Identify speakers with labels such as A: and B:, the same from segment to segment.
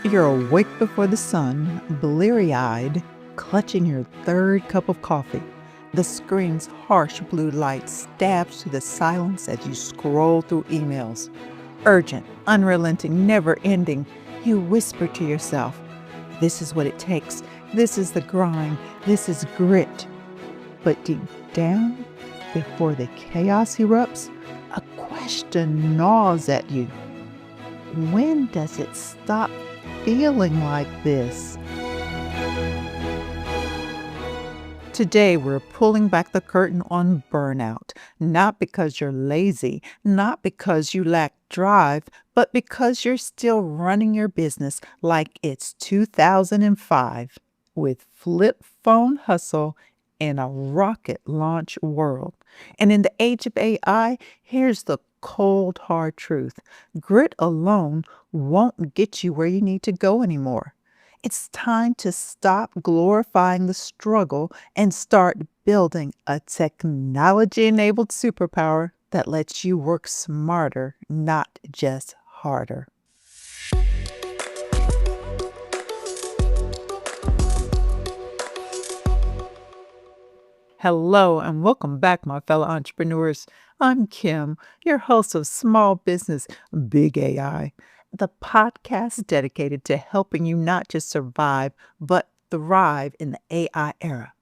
A: You're awake before the sun, bleary-eyed, clutching your third cup of coffee. The screen's harsh blue light stabs through the silence as you scroll through emails. Urgent, unrelenting, never-ending, you whisper to yourself, "This is what it takes. This is the grind. This is grit." But deep down, before the chaos erupts, a question gnaws at you. When does it stop feeling like this? Today, we're pulling back the curtain on burnout, not because you're lazy, not because you lack drive, but because you're still running your business like it's 2005 with flip phone hustle in a rocket launch world. And in the age of AI, here's the cold, hard truth. Grit alone won't get you where you need to go anymore. It's time to stop glorifying the struggle and start building a technology-enabled superpower that lets you work smarter, not just harder. Hello and welcome back, my fellow entrepreneurs. I'm Kim, your host of Small Business Big AI, the podcast dedicated to helping you not just survive, but thrive in the AI era.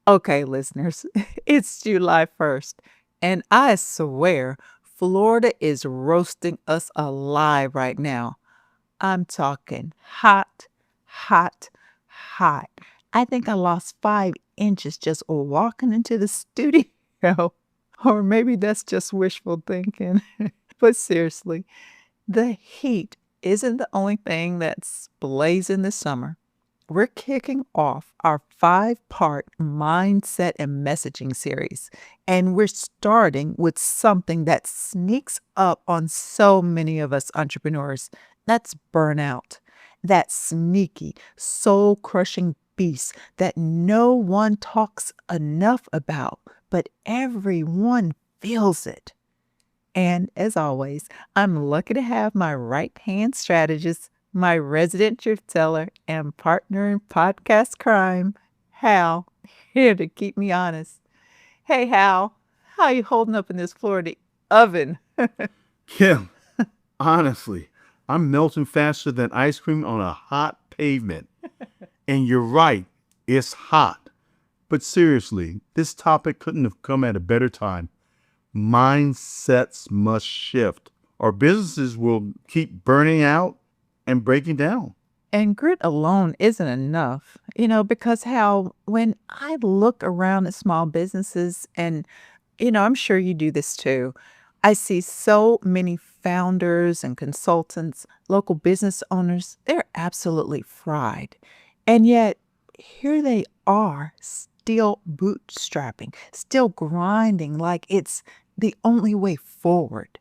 A: Okay, listeners, it's July 1st, and I swear Florida is roasting us alive right now. I'm talking hot, hot, hot. I think I lost 5 inches just walking into the studio. Or maybe that's just wishful thinking. But seriously, the heat isn't the only thing that's blazing this summer. We're kicking off our 5-part mindset and messaging series, and we're starting with something that sneaks up on so many of us entrepreneurs. That's burnout, that sneaky, soul-crushing beast that no one talks enough about, but everyone feels it. And as always, I'm lucky to have my right-hand strategist, my resident truth teller, and partner in podcast crime, Hal, here to keep me honest. Hey, Hal, how you holding up in this Florida oven?
B: Kim, honestly, I'm melting faster than ice cream on a hot pavement. And you're right, it's hot. But seriously, this topic couldn't have come at a better time. Mindsets must shift, or businesses will keep burning out and breaking down.
A: And grit alone isn't enough, because how when I look around at small businesses, and, I'm sure you do this too, I see so many founders and consultants, local business owners, they're absolutely fried. And yet, here they are, still bootstrapping, still grinding like it's the only way forward.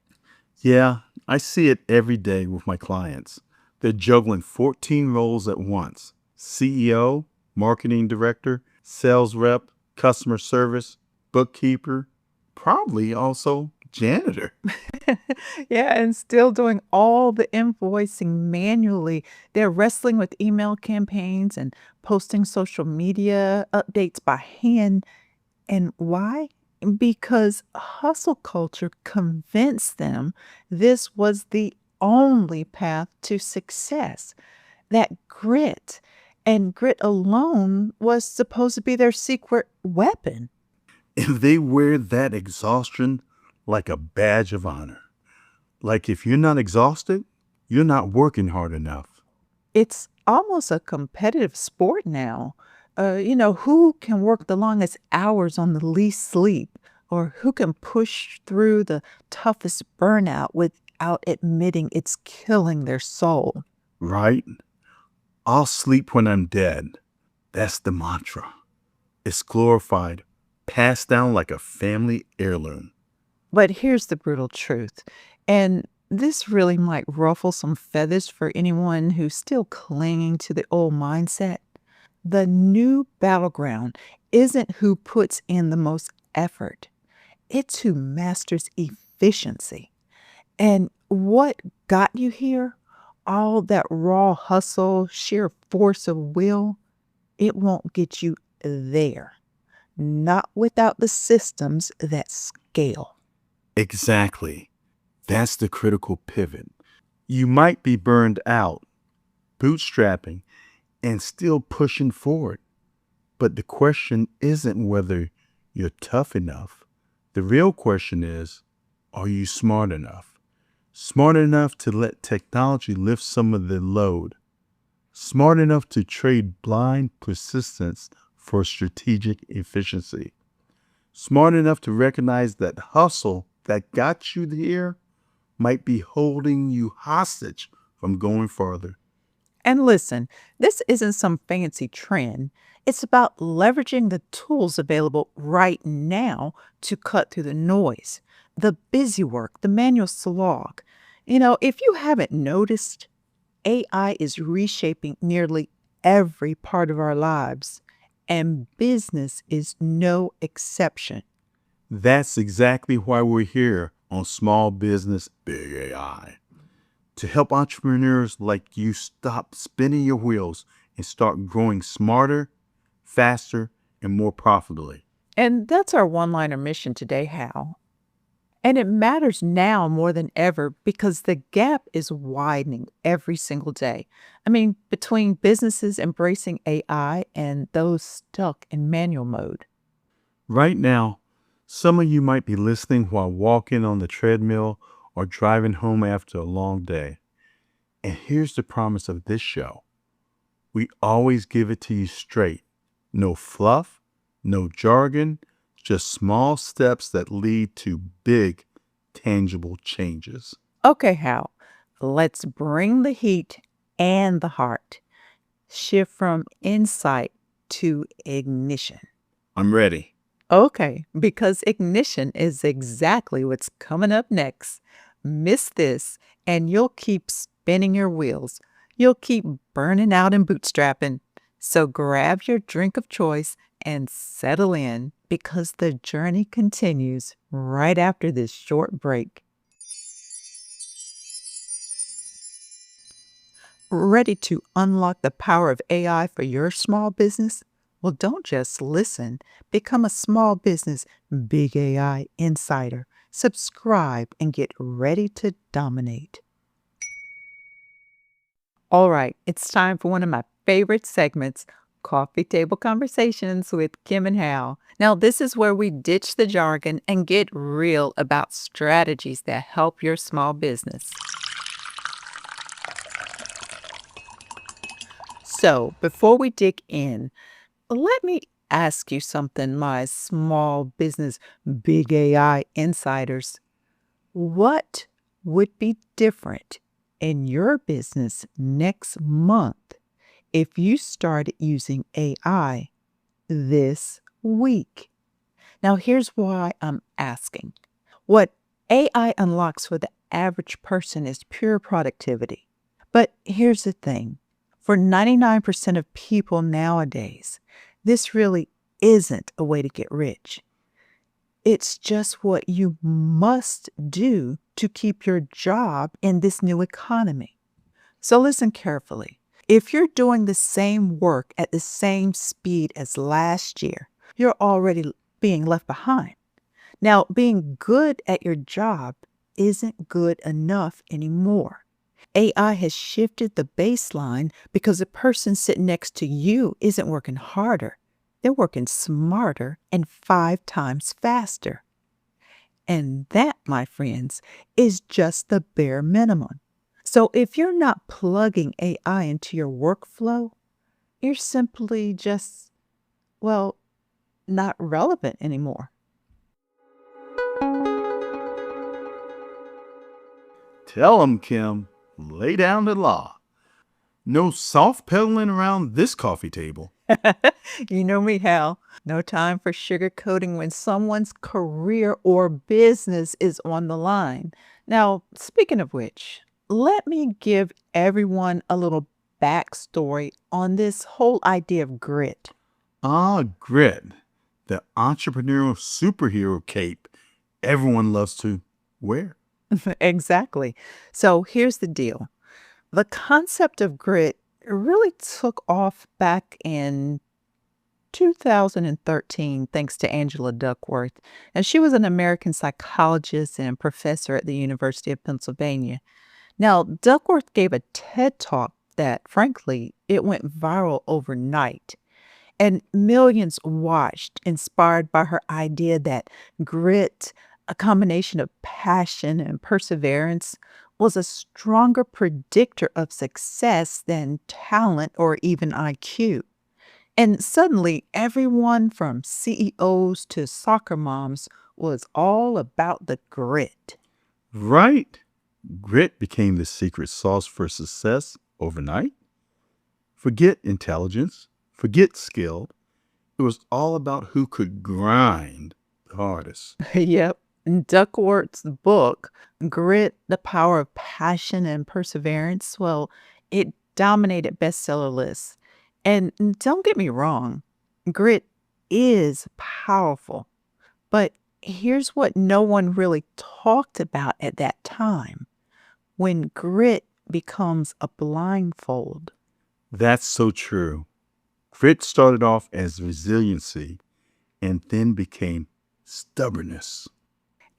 B: Yeah, I see it every day with my clients. They're juggling 14 roles at once: CEO, marketing director, sales rep, customer service, bookkeeper, probably also janitor.
A: Yeah, and still doing all the invoicing manually. They're wrestling with email campaigns and posting social media updates by hand. And why? Because hustle culture convinced them this was the only path to success. That grit and grit alone was supposed to be their secret weapon.
B: And they wear that exhaustion like a badge of honor. Like if you're not exhausted, you're not working hard enough.
A: It's almost a competitive sport now. Who can work the longest hours on the least sleep, or who can push through the toughest burnout without admitting it's killing their soul.
B: Right? I'll sleep when I'm dead. That's the mantra. It's glorified, passed down like a family heirloom.
A: But here's the brutal truth, and this really might ruffle some feathers for anyone who's still clinging to the old mindset. The new battleground isn't who puts in the most effort. It's who masters efficiency. And what got you here all that raw hustle, sheer force of will, it won't get you there. Not without the systems that scale.
B: Exactly. That's the critical pivot. You might be burned out, bootstrapping, and still pushing forward. But the question isn't whether you're tough enough. The real question is, are you smart enough? Smart enough to let technology lift some of the load. Smart enough to trade blind persistence for strategic efficiency. Smart enough to recognize that hustle that got you here might be holding you hostage from going further.
A: And listen, this isn't some fancy trend. It's about leveraging the tools available right now to cut through the noise, the busy work, the manual slog. If you haven't noticed, AI is reshaping nearly every part of our lives, and business is no exception.
B: That's exactly why we're here on Small Business Big AI, to help entrepreneurs like you stop spinning your wheels and start growing smarter, faster, and more profitably.
A: And that's our one liner mission today, Hal. And it matters now more than ever because the gap is widening every single day. I mean, between businesses embracing AI and those stuck in manual mode.
B: Right now, some of you might be listening while walking on the treadmill or driving home after a long day. And here's the promise of this show: we always give it to you straight. No fluff, no jargon, just small steps that lead to big, tangible changes.
A: Okay, Hal, let's bring the heat and the heart. Shift from insight to ignition.
B: I'm ready.
A: Okay, because ignition is exactly what's coming up next. Miss this, and you'll keep spinning your wheels. You'll keep burning out and bootstrapping. So grab your drink of choice and settle in because the journey continues right after this short break. Ready to unlock the power of AI for your small business? Well, don't just listen. Become a small business Big AI insider. Subscribe and get ready to dominate. All right, it's time for one of my favorite segments, Coffee Table Conversations with Kim and Hal. Now, this is where we ditch the jargon and get real about strategies that help your small business. So, before we dig in, let me ask you something, my small business Big AI insiders. What would be different in your business next month if you started using AI this week? Now, here's why I'm asking. What AI unlocks for the average person is pure productivity. But here's the thing. For 99% of people nowadays, this really isn't a way to get rich. It's just what you must do to keep your job in this new economy. So listen carefully. If you're doing the same work at the same speed as last year, you're already being left behind. Now, being good at your job isn't good enough anymore. AI has shifted the baseline because the person sitting next to you isn't working harder. They're working smarter and 5 times faster. And that, my friends, is just the bare minimum. So if you're not plugging AI into your workflow, you're simply just, well, not relevant anymore.
B: Tell 'em, Kim, lay down the law. No soft pedaling around this coffee table.
A: You know me, Hal. No time for sugarcoating when someone's career or business is on the line. Now, speaking of which, let me give everyone a little backstory on this whole idea of grit.
B: Ah, grit, the entrepreneurial superhero cape everyone loves to wear.
A: Exactly. So here's the deal. The concept of grit really took off back in 2013 thanks to Angela Duckworth, and she was an American psychologist and professor at the University of Pennsylvania. Now, Duckworth gave a TED Talk that, frankly, it went viral overnight. And millions watched, inspired by her idea that grit, a combination of passion and perseverance, was a stronger predictor of success than talent or even IQ. And suddenly, everyone from CEOs to soccer moms was all about the grit.
B: Right? Grit became the secret sauce for success overnight. Forget intelligence, forget skill. It was all about who could grind the hardest.
A: Yep. Duckworth's book, Grit, The Power of Passion and Perseverance, well, it dominated bestseller lists. And don't get me wrong, grit is powerful. But here's what no one really talked about at that time: when grit becomes a blindfold.
B: That's so true. Grit started off as resiliency and then became stubbornness.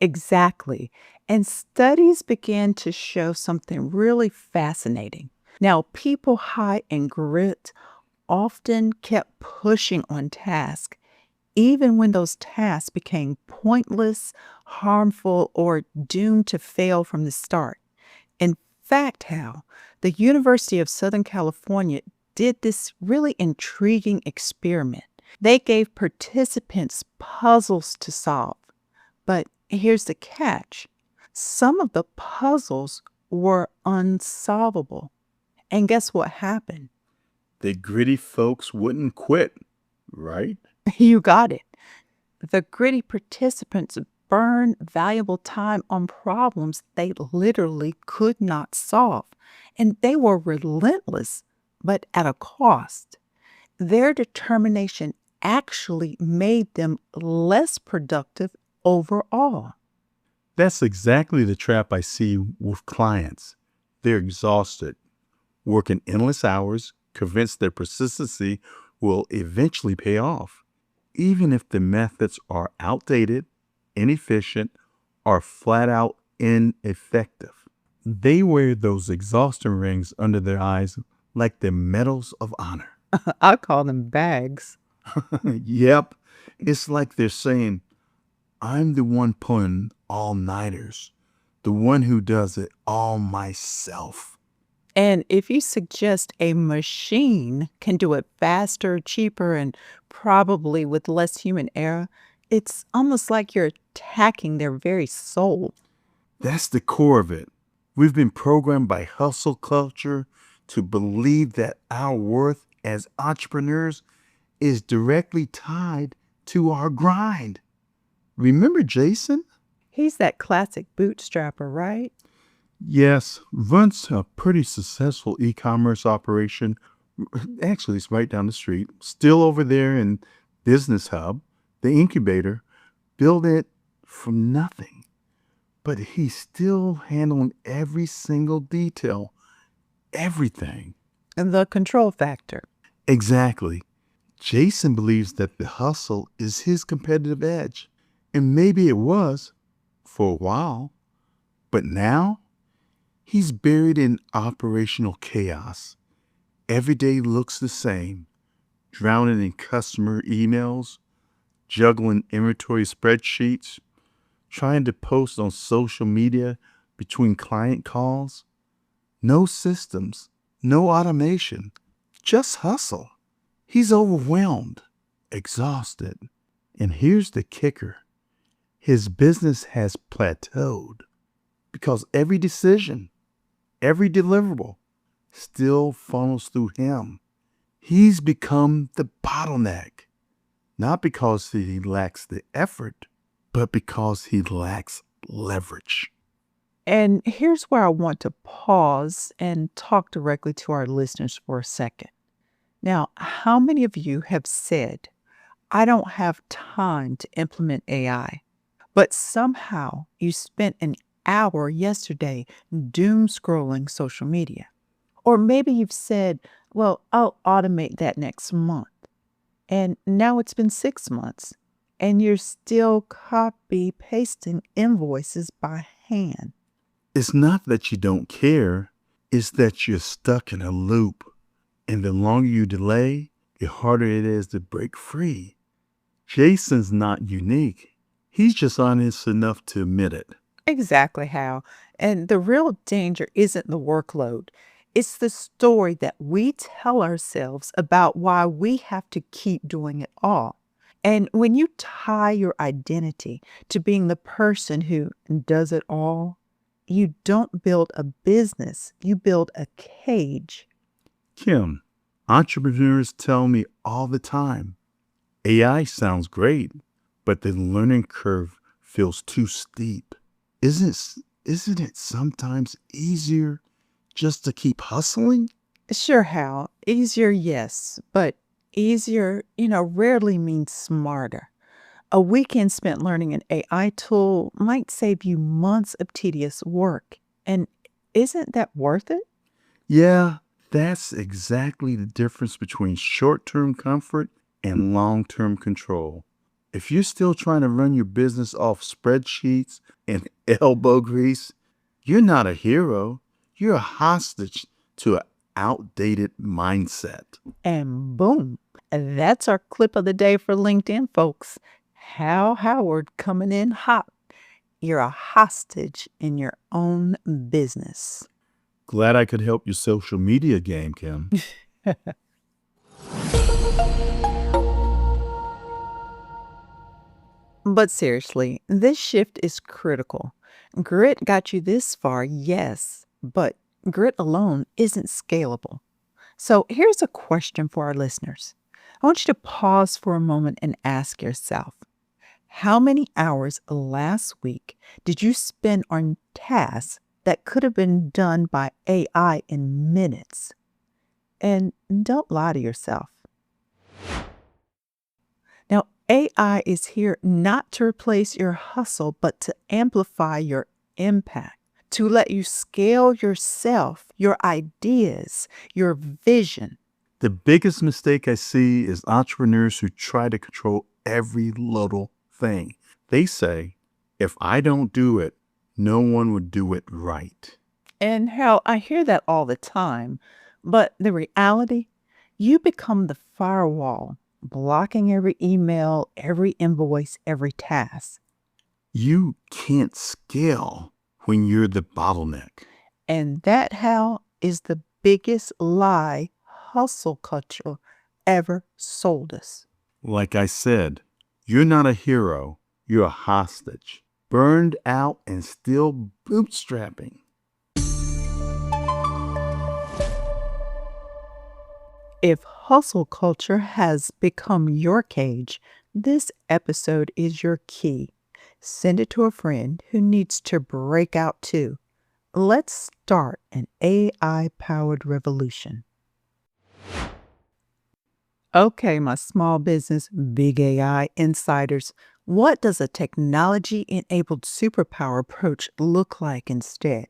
A: Exactly. And studies began to show something really fascinating. Now, people high in grit often kept pushing on tasks, even when those tasks became pointless, harmful, or doomed to fail from the start. In fact, Hal, the University of Southern California did this really intriguing experiment. They gave participants puzzles to solve. But here's the catch: some of the puzzles were unsolvable. And guess what happened?
B: The gritty folks wouldn't quit, right?
A: You got it. The gritty participants burned valuable time on problems they literally could not solve. And they were relentless, but at a cost. Their determination actually made them less productive overall.
B: That's exactly the trap I see with clients. They're exhausted, working endless hours, convinced their persistency will eventually pay off, even if the methods are outdated, inefficient, or flat out ineffective. They wear those exhaustion rings under their eyes like the medals of honor.
A: I call them bags.
B: Yep, it's like they're saying, I'm the one pulling all-nighters, the one who does it all myself.
A: And if you suggest a machine can do it faster, cheaper, and probably with less human error, it's almost like you're attacking their very soul.
B: That's the core of it. We've been programmed by hustle culture to believe that our worth as entrepreneurs is directly tied to our grind. Remember Jason?
A: He's that classic bootstrapper, right?
B: Yes, runs a pretty successful e-commerce operation. Actually, it's right down the street. Still over there in Business Hub, the incubator, built it from nothing. But he's still handling every single detail, everything.
A: And the control factor.
B: Exactly. Jason believes that the hustle is his competitive edge. And maybe it was for a while. But now he's buried in operational chaos. Every day looks the same, drowning in customer emails, juggling inventory spreadsheets, trying to post on social media between client calls. No systems, no automation, just hustle. He's overwhelmed, exhausted. And here's the kicker: his business has plateaued because every decision, every deliverable still funnels through him. He's become the bottleneck, not because he lacks the effort, but because he lacks leverage.
A: And here's where I want to pause and talk directly to our listeners for a second. Now, how many of you have said, I don't have time to implement AI, but somehow you spent an hour yesterday doom scrolling social media? Or maybe you've said, well, I'll automate that next month. And now it's been 6 months and you're still copy pasting invoices by hand.
B: It's not that you don't care, it's that you're stuck in a loop. And the longer you delay, the harder it is to break free. Jason's not unique. He's just honest enough to admit it.
A: Exactly how. And the real danger isn't the workload. It's the story that we tell ourselves about why we have to keep doing it all. And when you tie your identity to being the person who does it all, you don't build a business, you build a cage.
B: Kim, entrepreneurs tell me all the time, AI sounds great, but the learning curve feels too steep. Isn't it sometimes easier just to keep hustling?
A: Sure, how easier, yes, but easier, rarely means smarter. A weekend spent learning an AI tool might save you months of tedious work. And isn't that worth it?
B: Yeah, that's exactly the difference between short-term comfort and long-term control. If you're still trying to run your business off spreadsheets and elbow grease, you're not a hero. You're a hostage to an outdated mindset.
A: And boom, that's our clip of the day for LinkedIn, folks. Hal Howard coming in hot. You're a hostage in your own business.
B: Glad I could help your social media game, Kim.
A: But seriously, this shift is critical. Grit got you this far, yes, but grit alone isn't scalable. So here's a question for our listeners. I want you to pause for a moment and ask yourself, how many hours last week did you spend on tasks that could have been done by AI in minutes? And don't lie to yourself. Now, AI is here not to replace your hustle, but to amplify your impact, to let you scale yourself, your ideas, your vision.
B: The biggest mistake I see is entrepreneurs who try to control every little thing. They say, if I don't do it, no one would do it right.
A: And hell, I hear that all the time. But the reality, you become the firewall, blocking every email, every invoice, every task.
B: You can't scale when you're the bottleneck.
A: And that, Hal, is the biggest lie hustle culture ever sold us.
B: Like I said, you're not a hero, you're a hostage, burned out and still bootstrapping.
A: If hustle culture has become your cage, this episode is your key. Send it to a friend who needs to break out too. Let's start an AI-powered revolution. Okay, my small business, big AI insiders, what does a technology-enabled superpower approach look like instead?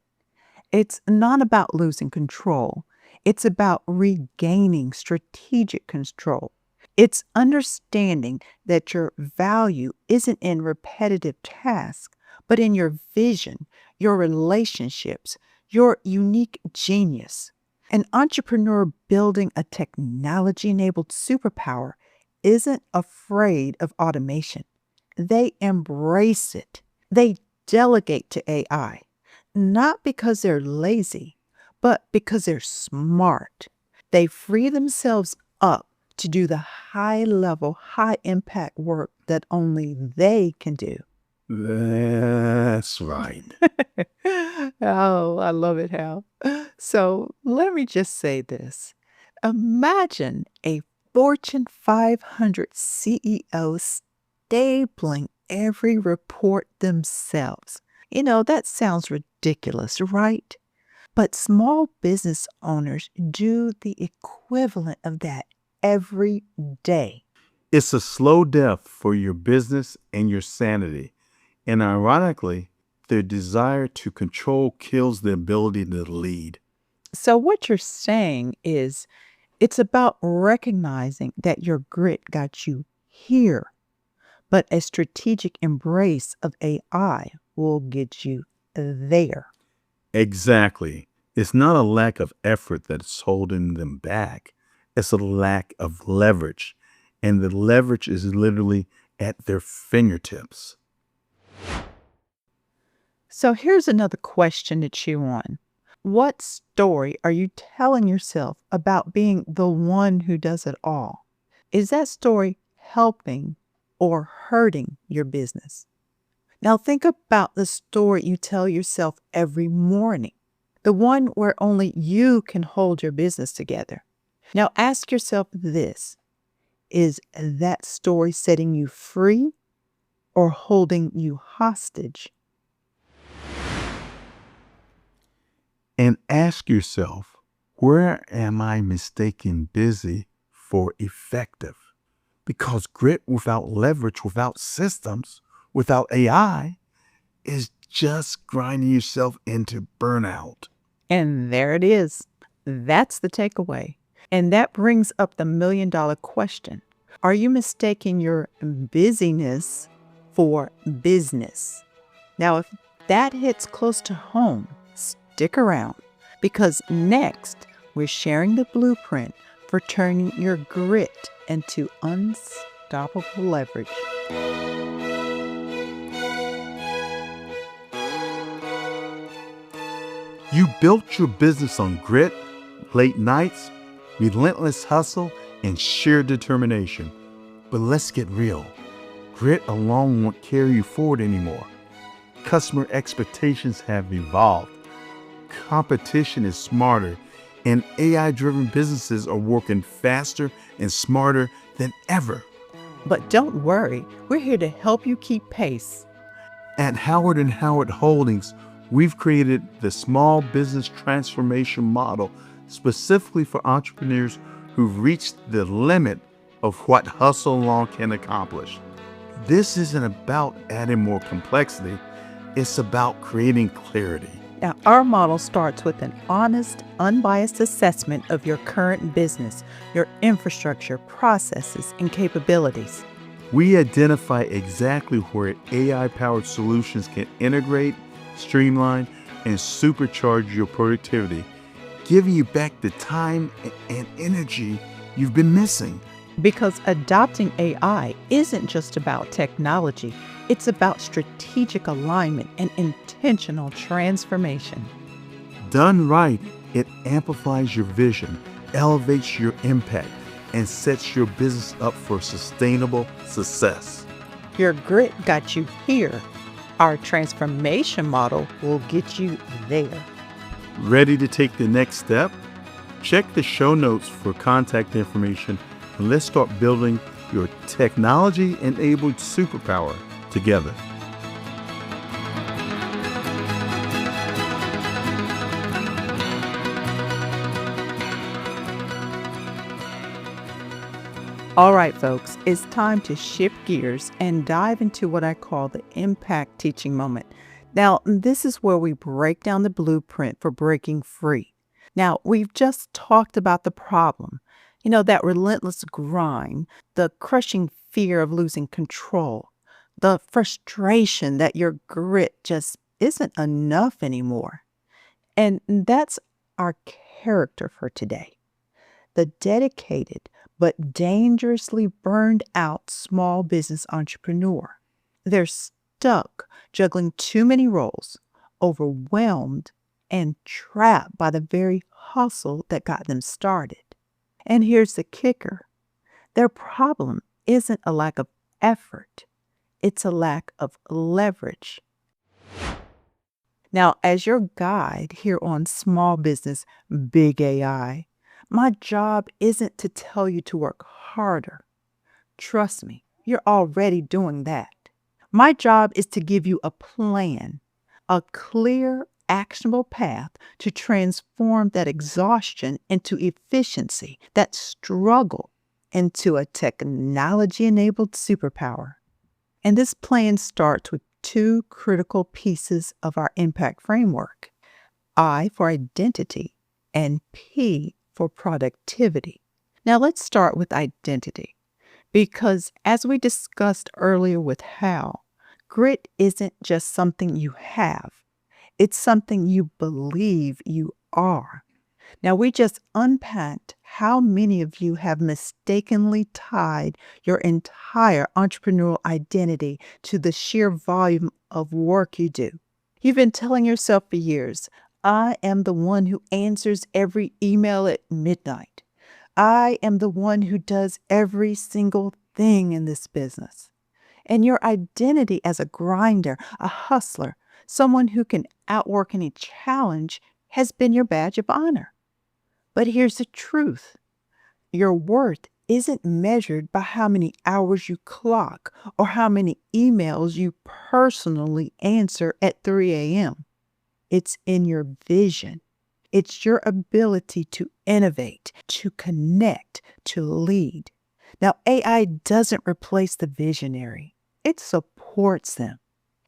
A: It's not about losing control. It's about regaining strategic control. It's understanding that your value isn't in repetitive tasks, but in your vision, your relationships, your unique genius. An entrepreneur building a technology enabled superpower isn't afraid of automation. They embrace it. They delegate to AI, not because they're lazy, but because they're smart. They free themselves up to do the high level, high impact work that only they can do.
B: That's right.
A: Oh, I love it, Hal. So let me just say this. Imagine a Fortune 500 CEO stapling every report themselves. That sounds ridiculous, right? But small business owners do the equivalent of that every day.
B: It's a slow death for your business and your sanity. And ironically, their desire to control kills the ability to lead.
A: So, what you're saying is it's about recognizing that your grit got you here, but a strategic embrace of AI will get you there.
B: Exactly. It's not a lack of effort that's holding them back. It's a lack of leverage. And the leverage is literally at their fingertips.
A: So, here's another question to chew on. What story are you telling yourself about being the one who does it all? Is that story helping or hurting your business? Now, think about the story you tell yourself every morning, the one where only you can hold your business together. Now, ask yourself this: is that story setting you free or holding you hostage?
B: And ask yourself, where am I mistaking busy for effective? Because grit without leverage, without systems, without AI is just grinding yourself into burnout.
A: And there it is. That's the takeaway. And that brings up the $1,000,000 question. Are you mistaking your busyness for business? Now, if that hits close to home, stick around because next we're sharing the blueprint for turning your grit into unstoppable leverage.
B: You built your business on grit, late nights, relentless hustle, and sheer determination. But let's get real. Grit alone won't carry you forward anymore. Customer expectations have evolved. Competition is smarter, and AI-driven businesses are working faster and smarter than ever.
A: But don't worry, we're here to help you keep pace.
B: At Howard and Howard Holdings, we've created the small business transformation model specifically for entrepreneurs who've reached the limit of what hustle alone can accomplish. This isn't about adding more complexity, it's about creating clarity.
A: Now, our model starts with an honest, unbiased assessment of your current business, your infrastructure, processes, and capabilities.
B: We identify exactly where AI-powered solutions can integrate, streamline, and supercharge your productivity, giving you back the time and energy you've been missing.
A: Because adopting AI isn't just about technology, it's about strategic alignment and intentional transformation.
B: Done right, it amplifies your vision, elevates your impact, and sets your business up for sustainable success.
A: Your grit got you here. Our transformation model will get you there.
B: Ready to take the next step? Check the show notes for contact information and let's start building your technology-enabled superpower together.
A: All right, folks, it's time to shift gears and dive into what I call the impact teaching moment. Now, this is where we break down the blueprint for breaking free. Now, we've just talked about the problem, that relentless grind, the crushing fear of losing control, the frustration that your grit just isn't enough anymore. And that's our character for today. The dedicated but dangerously burned out small business entrepreneur. They're stuck juggling too many roles, overwhelmed, and trapped by the very hustle that got them started. And here's the kicker: their problem isn't a lack of effort, it's a lack of leverage. Now, as your guide here on Small Business Big AI, my job isn't to tell you to work harder. Trust me, you're already doing that. My job is to give you a plan, a clear, actionable path to transform that exhaustion into efficiency, that struggle into a technology-enabled superpower. And this plan starts with two critical pieces of our impact framework: I for identity and P for productivity. Now let's start with identity. Because as we discussed earlier with Hal, grit isn't just something you have, it's something you believe you are. Now, we just unpacked how many of you have mistakenly tied your entire entrepreneurial identity to the sheer volume of work you do. You've been telling yourself for years, I am the one who answers every email at midnight. I am the one who does every single thing in this business. And your identity as a grinder, a hustler, someone who can outwork any challenge has been your badge of honor. But here's the truth. Your worth isn't measured by how many hours you clock or how many emails you personally answer at 3 a.m. It's in your vision. It's your ability to innovate, to connect, to lead. Now, AI doesn't replace the visionary. It supports them.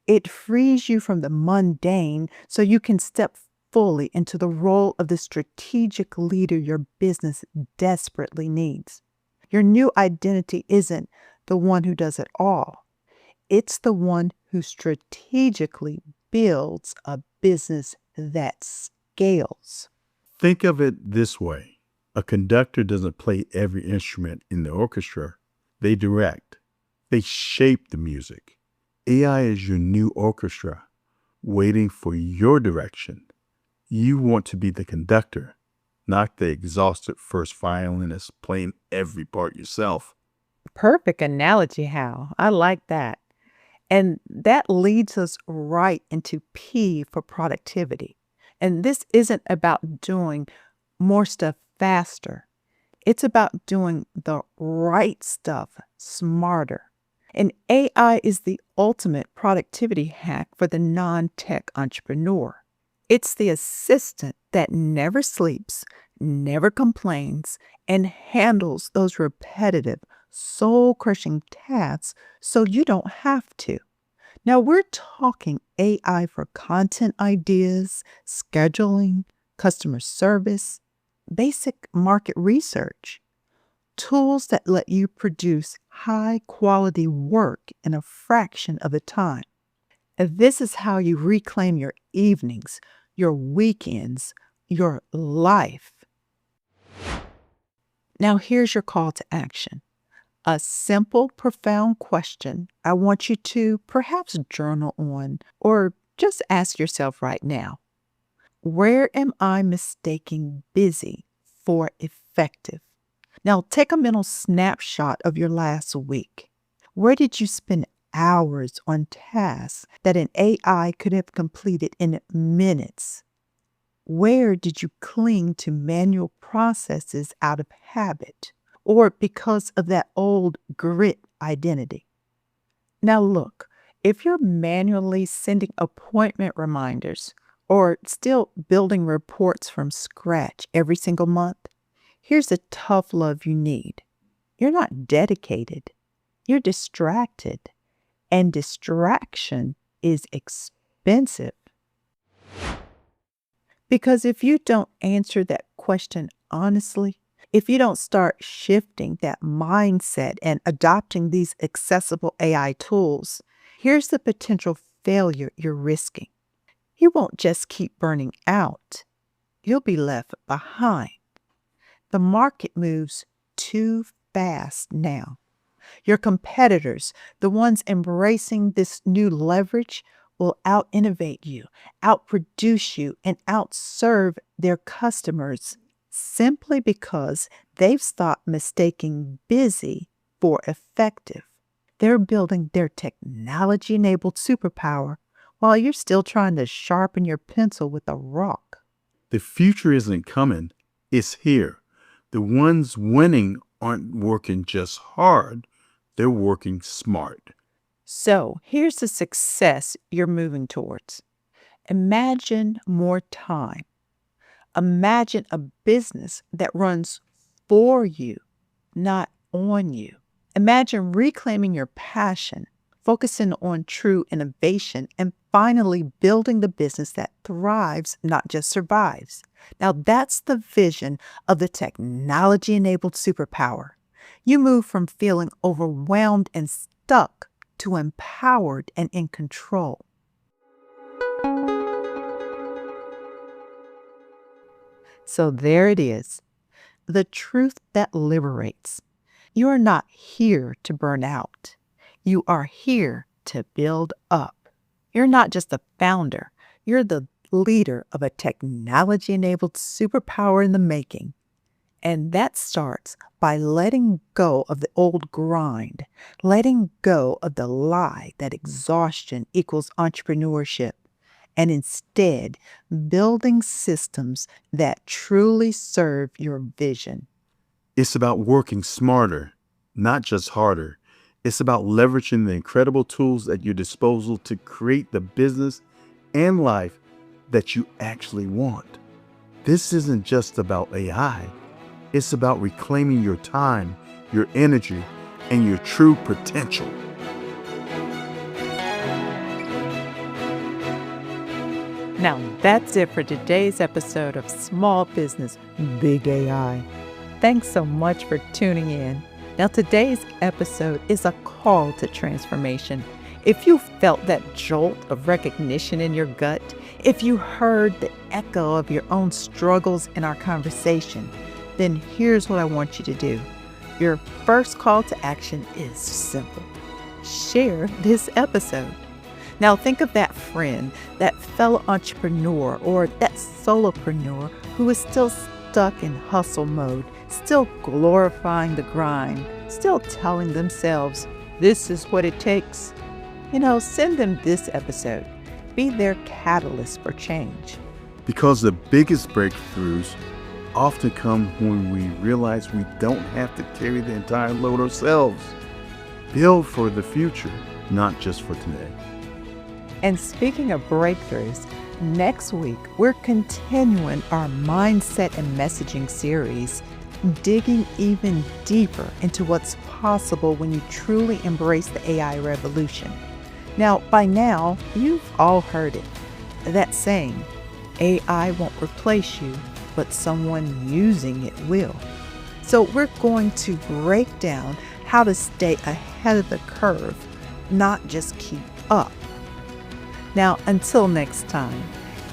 A: It frees you from the mundane so you can step fully into the role of the strategic leader your business desperately needs. Your new identity isn't the one who does it all. It's the one who strategically builds a business that scales.
B: Think of it this way. A conductor doesn't play every instrument in the orchestra. They direct. They shape the music. AI is your new orchestra, waiting for your direction. You want to be the conductor, not the exhausted first violinist playing every part yourself.
A: Perfect analogy, Hal. I like that. And that leads us right into P for productivity. And this isn't about doing more stuff faster. It's about doing the right stuff smarter. And AI is the ultimate productivity hack for the non-tech entrepreneur. It's the assistant that never sleeps, never complains, and handles those repetitive, soul-crushing tasks so you don't have to. Now, we're talking AI for content ideas, scheduling, customer service, basic market research, tools that let you produce high-quality work in a fraction of the time. And this is how you reclaim your evenings, your weekends, your life. Now, here's your call to action. A simple, profound question I want you to perhaps journal on or just ask yourself right now. Where am I mistaking busy for effective? Now, take a mental snapshot of your last week. Where did you spend hours on tasks that an AI could have completed in minutes? Where did you cling to manual processes out of habit or because of that old grit identity? Now, look, if you're manually sending appointment reminders or still building reports from scratch every single month, here's the tough love you need. You're not dedicated. You're distracted. And distraction is expensive. Because if you don't answer that question honestly, if you don't start shifting that mindset and adopting these accessible AI tools, here's the potential failure you're risking. You won't just keep burning out. You'll be left behind. The market moves too fast now. Your competitors, the ones embracing this new leverage, will out-innovate you, outproduce you, and outserve their customers simply because they've stopped mistaking busy for effective. They're building their technology-enabled superpower while you're still trying to sharpen your pencil with a rock.
B: The future isn't coming, it's here. The ones winning aren't working just hard, they're working smart.
A: So here's the success you're moving towards. Imagine more time. Imagine a business that runs for you, not on you. Imagine reclaiming your passion, focusing on true innovation, and finally building the business that thrives, not just survives. Now, that's the vision of the technology-enabled superpower. You move from feeling overwhelmed and stuck to empowered and in control. So there it is, the truth that liberates. You are not here to burn out. You are here to build up. You're not just a founder, you're the leader of a technology-enabled superpower in the making. And that starts by letting go of the old grind, letting go of the lie that exhaustion equals entrepreneurship, and instead building systems that truly serve your vision.
B: It's about working smarter, not just harder. It's about leveraging the incredible tools at your disposal to create the business and life that you actually want. This isn't just about AI. It's about reclaiming your time, your energy, and your true potential.
A: Now that's it for today's episode of Small Business, Big AI. Thanks so much for tuning in. Now today's episode is a call to transformation. If you felt that jolt of recognition in your gut, if you heard the echo of your own struggles in our conversation, then here's what I want you to do. Your first call to action is simple. Share this episode. Now think of that friend, that fellow entrepreneur, or that solopreneur who is still stuck in hustle mode, still glorifying the grind, still telling themselves, this is what it takes. Send them this episode. Be their catalyst for change.
B: Because the biggest breakthroughs often come when we realize we don't have to carry the entire load ourselves. Build for the future, not just for today.
A: And speaking of breakthroughs, next week we're continuing our mindset and messaging series, digging even deeper into what's possible when you truly embrace the AI revolution. Now, by now, you've all heard it. That saying, AI won't replace you, but someone using it will. So we're going to break down how to stay ahead of the curve, not just keep up. Now, until next time,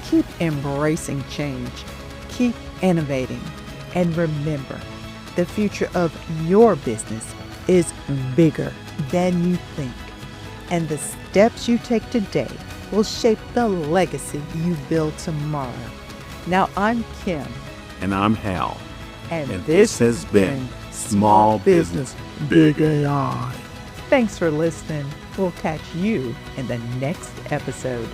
A: keep embracing change, keep innovating, and remember, the future of your business is bigger than you think. And the steps you take today will shape the legacy you build tomorrow. Now, I'm Kim.
B: And I'm Hal.
A: And
B: this has been Small Business, Big AI.
A: Thanks for listening. We'll catch you in the next episode.